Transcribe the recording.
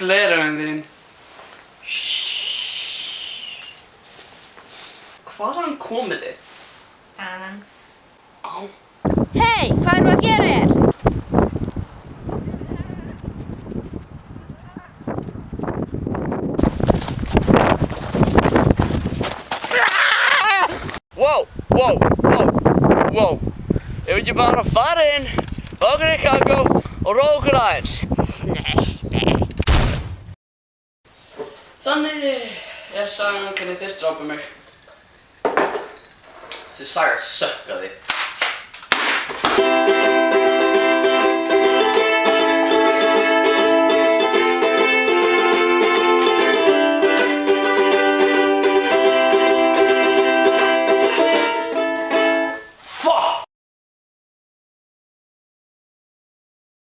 Gleraugun þín. Hvaðan komið þið? Þaðan. Á. Hey, hvað erum við að gera hér? Wow. Ef við ekki bara fara inn, fá okkur í kakó og róa okkur aðeins. Þannig sagan hvernig þið drápu mig. Þessi saga sökkaði.